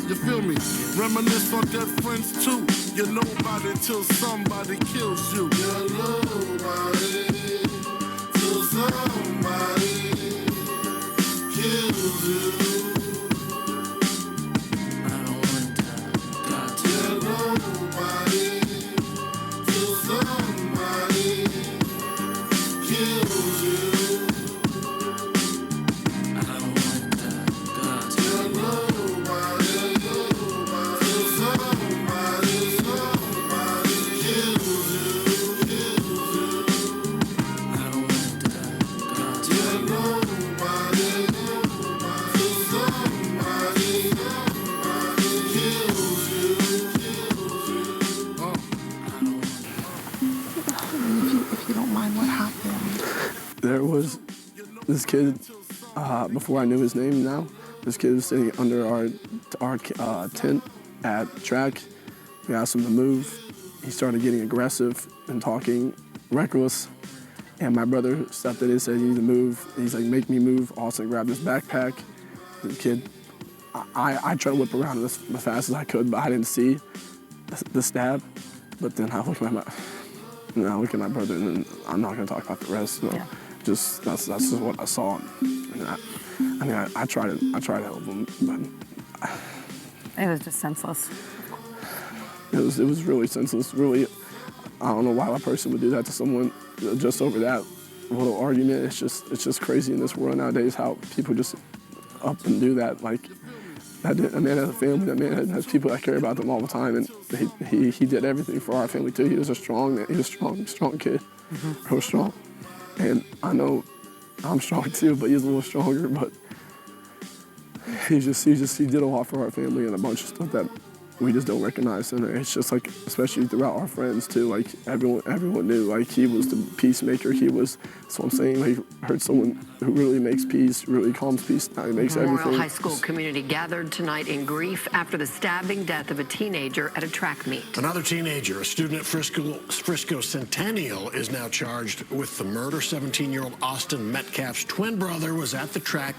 You feel me? Reminisce on dead friends too. You're nobody till somebody kills you. You're nobody till somebody kills you. I don't want that. You're nobody till somebody kills you. I don't want that. You're nobody till somebody kills you. I don't want that. You're nobody till somebody kills you. If you don't mind, what happened? There was this kid, before I knew his name now, this kid was sitting under our tent at track. We asked him to move. He started getting aggressive and talking reckless. And my brother stepped in and said, "You need to move." He's like, "Make me move." Austin grabbed his backpack. The kid, I tried to whip around as fast as I could, but I didn't see the stab. But then I look at my brother, and then I'm not gonna talk about the rest. So just that's just what I saw. And I tried to help him, but It was just senseless. it was really senseless. Really, I don't know why a person would do that to someone just over that little argument. It's just crazy in this world nowadays how people just up and do that. Like a man has a family. That man has people that care about them all the time, and he did everything for our family too. He was a strong man. He was a strong kid, real strong. And I know I'm strong too, but he's a little stronger. But he did a lot for our family and a bunch of stuff that we just don't recognize. And it's just like, especially throughout our friends too, like everyone knew, like he was the peacemaker. That's what I'm saying. Like, heard someone who really makes peace, really calms peace. Now he makes Memorial everything. High School community gathered tonight in grief after the stabbing death of a teenager at a track meet. Another teenager, a student at Frisco Centennial, is now charged with the murder. 17-year-old Austin Metcalf's twin brother was at the track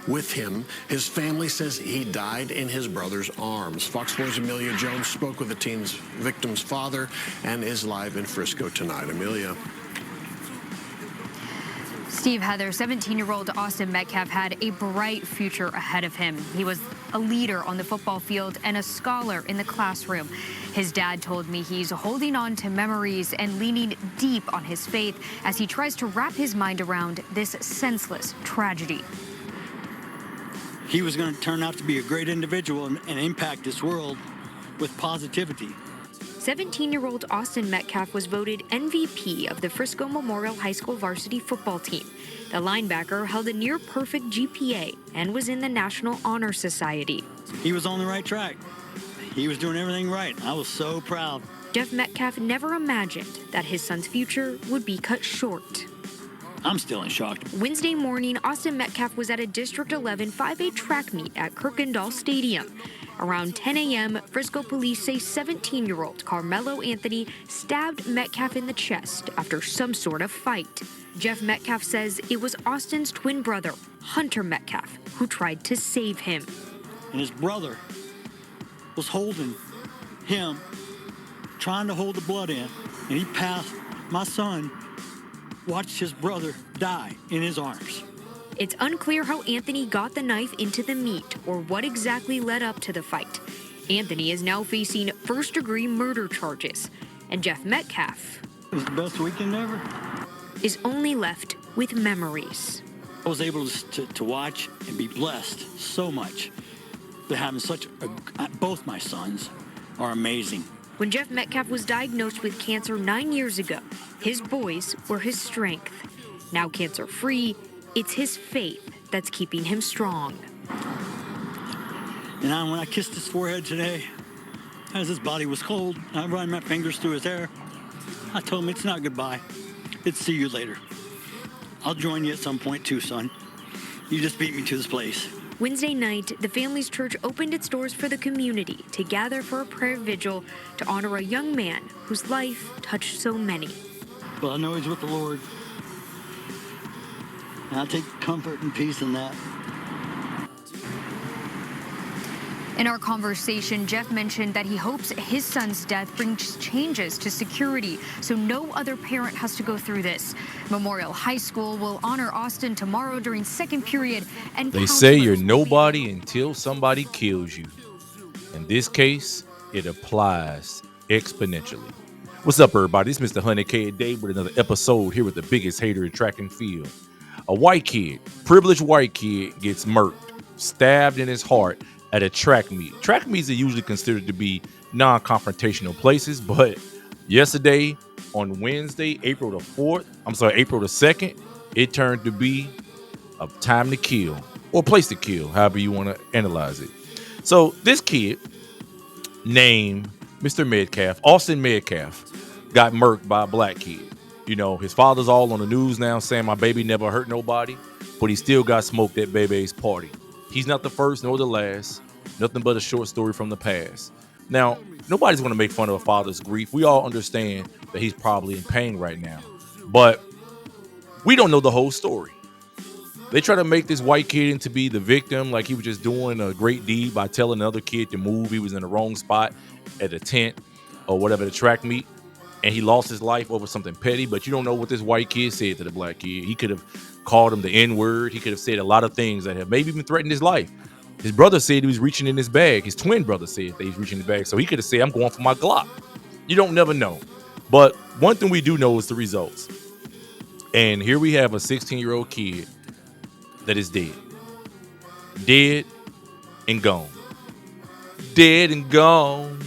with him. His family says he died in his brother's arms. Fox 4's Amelia Jones spoke with the teen's victim's father and is live in Frisco tonight. Amelia. Steve, Heather, 17-year-old Austin Metcalf had a bright future ahead of him. He was a leader on the football field and a scholar in the classroom. His dad told me he's holding on to memories and leaning deep on his faith as he tries to wrap his mind around this senseless tragedy. He was going to turn out to be a great individual and impact this world with positivity. 17-year-old Austin Metcalf was voted MVP of the Frisco Memorial High School varsity football team. The linebacker held a near-perfect GPA and was in the National Honor Society. He was on the right track. He was doing everything right. I was so proud. Jeff Metcalf never imagined that his son's future would be cut short. I'm still in shock. Wednesday morning, Austin Metcalf was at a District 11 5A track meet at Kirkendall Stadium. Around 10 a.m., Frisco police say 17-year-old Carmelo Anthony stabbed Metcalf in the chest after some sort of fight. Jeff Metcalf says it was Austin's twin brother, Hunter Metcalf, who tried to save him. And his brother was holding him, trying to hold the blood in, and he passed my son, watched his brother die in his arms. It's unclear how Anthony got the knife into the meat or what exactly led up to the fight. Anthony is now facing first-degree murder charges, and Jeff Metcalf It was the best weekend ever. is only left with memories. I was able to watch and be blessed so much. But having both my sons are amazing. When Jeff Metcalf was diagnosed with cancer 9 years ago, his boys were his strength. Now cancer-free, it's his faith that's keeping him strong. And when I kissed his forehead today, as his body was cold, I ran my fingers through his hair. I told him it's not goodbye. It's see you later. I'll join you at some point too, son. You just beat me to this place. Wednesday night, the family's church opened its doors for the community to gather for a prayer vigil to honor a young man whose life touched so many. But I know he's with the Lord. And I take comfort and peace in that. In our conversation, Jeff mentioned that he hopes his son's death brings changes to security so no other parent has to go through this. Memorial High School will honor Austin tomorrow during second period. And they say you're nobody until somebody kills you. In this case, it applies exponentially. What's up, everybody? It's Mr. 100K a day with another episode here with the biggest hater in track and field. A white kid, privileged white kid, gets murked, stabbed in his heart at a track meet. Track meets are usually considered to be non-confrontational places, but yesterday, on Wednesday, April the 2nd, it turned to be a time to kill, or a place to kill, however you want to analyze it. So this kid named Mr. Metcalf, Austin Metcalf, got murked by a black kid. You know, his father's all on the news now saying my baby never hurt nobody, but he still got smoked at Bebe's party. He's not the first nor the last. Nothing but a short story from the past. Now, nobody's going to make fun of a father's grief. We all understand that he's probably in pain right now. But we don't know the whole story. They try to make this white kid into be the victim, like he was just doing a great deed by telling another kid to move. He was in the wrong spot at a tent or whatever, the track meet, and he lost his life over something petty. But you don't know what this white kid said to the black kid. He could have called him the N-word. He could have said a lot of things that have maybe even threatened his life. His brother said he was reaching in his bag. His twin brother said that he's reaching in his bag. So he could have said, I'm going for my Glock. You don't never know. But one thing we do know is the results. And here we have a 16-year-old kid that is dead. Dead and gone. Dead and gone.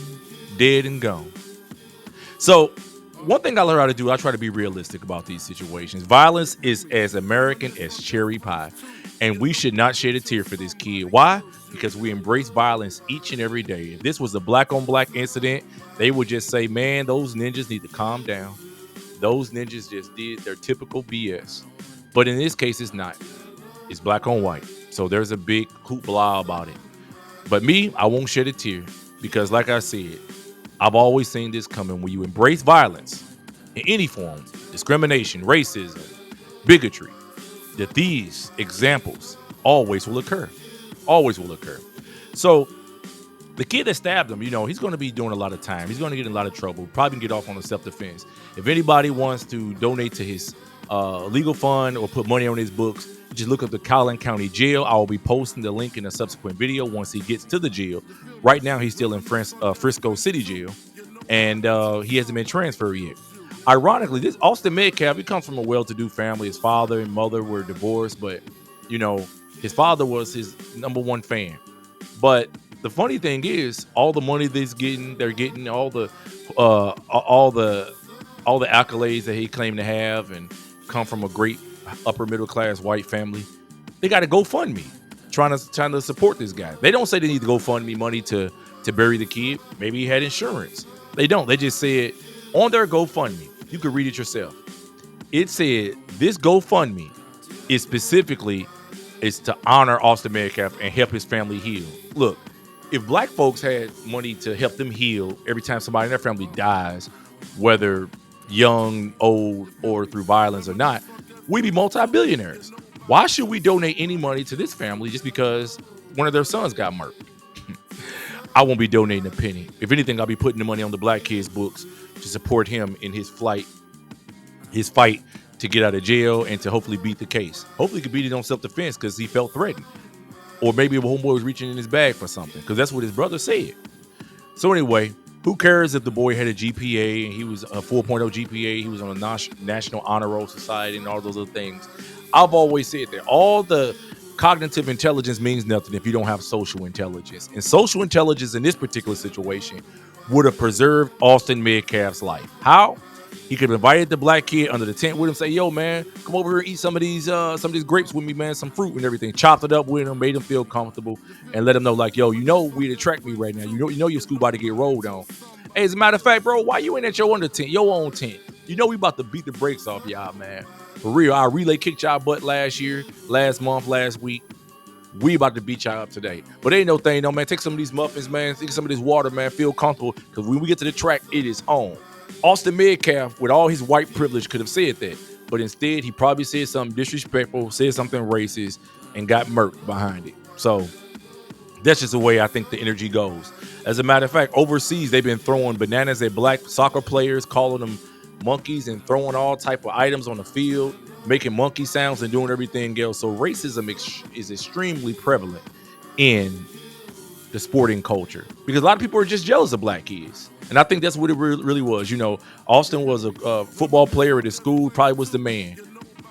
Dead and gone. So one thing I learned how to do, I try to be realistic about these situations. Violence is as American as cherry pie. And we should not shed a tear for this kid. Why? Because we embrace violence each and every day. If this was a black-on-black incident, they would just say, man, those ninjas need to calm down. Those ninjas just did their typical BS. But in this case, it's not. It's black on white. So there's a big hoopla about it. But me, I won't shed a tear. Because like I said, I've always seen this coming. When you embrace violence in any form, discrimination, racism, bigotry, that these examples always will occur. Always will occur. So the kid that stabbed him, you know, he's going to be doing a lot of time. He's going to get in a lot of trouble. Probably get off on a self-defense. If anybody wants to donate to his legal fund or put money on his books, just look up the Collin County Jail. I will be posting the link in a subsequent video once he gets to the jail. Right now, he's still in Frisco City Jail, and he hasn't been transferred yet. Ironically, this Austin Metcalf, he comes from a well-to-do family. His father and mother were divorced, but, you know, his father was his number one fan. But the funny thing is, all the money they're getting all the accolades that he claimed to have and come from a great upper middle class white family, they got a GoFundMe trying to support this guy. They don't say they need to GoFundMe money to bury the kid. Maybe he had insurance. They don't. They just said on their GoFundMe, you can read it yourself. It said this GoFundMe is to honor Austin Metcalf and help his family heal. Look, if black folks had money to help them heal every time somebody in their family dies, whether young, old, or through violence or not, we'd be multi-billionaires. Why should we donate any money to this family just because one of their sons got murdered? I won't be donating a penny. If anything, I'll be putting the money on the black kid's books to support him in his fight to get out of jail and to hopefully beat the case. Hopefully he could beat it on self-defense because he felt threatened. Or maybe a homeboy was reaching in his bag for something, because that's what his brother said. So anyway, who cares if the boy had a GPA and he was a 4.0 GPA, he was on a National Honor Roll Society and all those other things. I've always said that all the cognitive intelligence means nothing if you don't have social intelligence. And social intelligence in this particular situation would have preserved Austin Metcalf's life. How? He could have invited the black kid under the tent with him, say, yo, man, come over here and eat some of these grapes with me, man, some fruit and everything. Chopped it up with him, made him feel comfortable, and let him know, like, yo, you know we at track me right now. You know your school about to get rolled on. Hey, as a matter of fact, bro, why you ain't at your own tent? You know we about to beat the brakes off y'all, man. For real, our relay kicked y'all butt last year, last month, last week. We about to beat y'all up today. But ain't no thing, no, man. Take some of these muffins, man. Take some of this water, man. Feel comfortable, because when we get to the track, it is on. Austin Metcalf, with all his white privilege, could have said that. But instead, he probably said something disrespectful, said something racist, and got murked behind it. So That's just the way I think the energy goes. As a matter of fact, overseas, they've been throwing bananas at black soccer players, calling them monkeys and throwing all type of items on the field, making monkey sounds and doing everything else. So racism is extremely prevalent in the sporting culture because a lot of people are just jealous of black kids. And I think that's what it really was. You know, Austin was a football player at his school, probably was the man.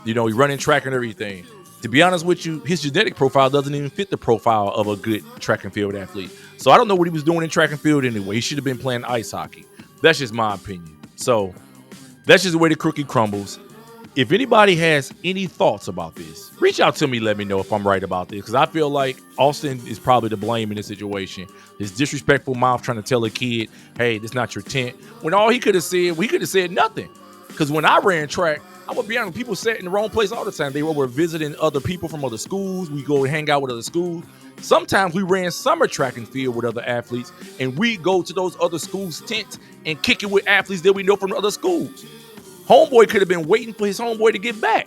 You know, he running track and everything. To be honest with you, his genetic profile doesn't even fit the profile of a good track and field athlete. So I don't know what he was doing in track and field anyway. He should have been playing ice hockey. That's just my opinion. So that's just the way the cookie crumbles. If anybody has any thoughts about this, reach out to me. Let me know if I'm right about this, because I feel like Austin is probably to blame in this situation. His disrespectful mouth trying to tell a kid, hey, this is not your tent. When all he could have said nothing. Because when I ran track, I'm going to be honest, people sat in the wrong place all the time. They were visiting other people from other schools. We go hang out with other schools. Sometimes we ran summer track and field with other athletes, and we go to those other schools' tents and kick it with athletes that we know from other schools. Homeboy could have been waiting for his homeboy to get back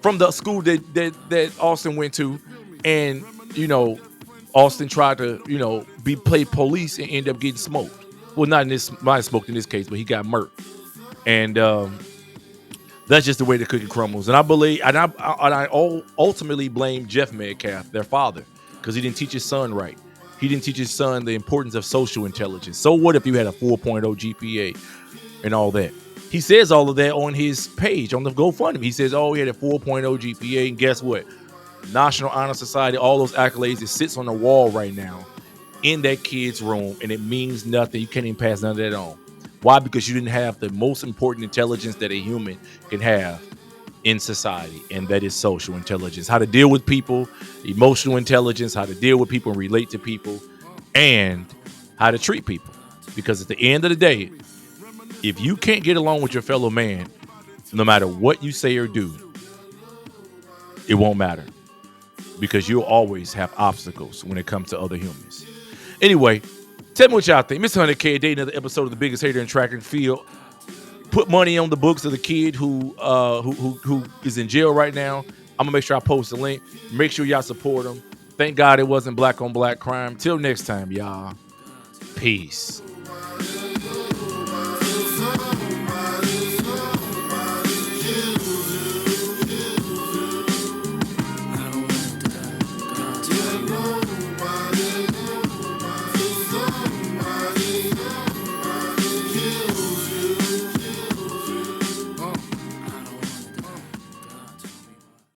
from the school that Austin went to. And, you know, Austin tried to, you know, play police and end up getting smoked. Well, not smoked in this case, but he got murked. And that's just the way the cookie crumbles. And I believe, and I ultimately blame Jeff Metcalf, their father, because he didn't teach his son right. He didn't teach his son the importance of social intelligence. So what if you had a 4.0 GPA and all that? He says all of that on his page, on the GoFundMe. He says, oh, he had a 4.0 GPA, and guess what? National Honor Society, all those accolades, it sits on the wall right now in that kid's room, and it means nothing. You can't even pass none of that on. Why? Because you didn't have the most important intelligence that a human can have in society, and that is social intelligence. How to deal with people, emotional intelligence, how to deal with people and relate to people, and how to treat people. Because at the end of the day, if you can't get along with your fellow man, no matter what you say or do, it won't matter. Because you'll always have obstacles when it comes to other humans. Anyway, tell me what y'all think. Mr. 100K a day, another episode of The Biggest Hater in Track and Field. Put money on the books of the kid who is in jail right now. I'm going to make sure I post the link. Make sure y'all support him. Thank God it wasn't black on black crime. Till next time, y'all. Peace.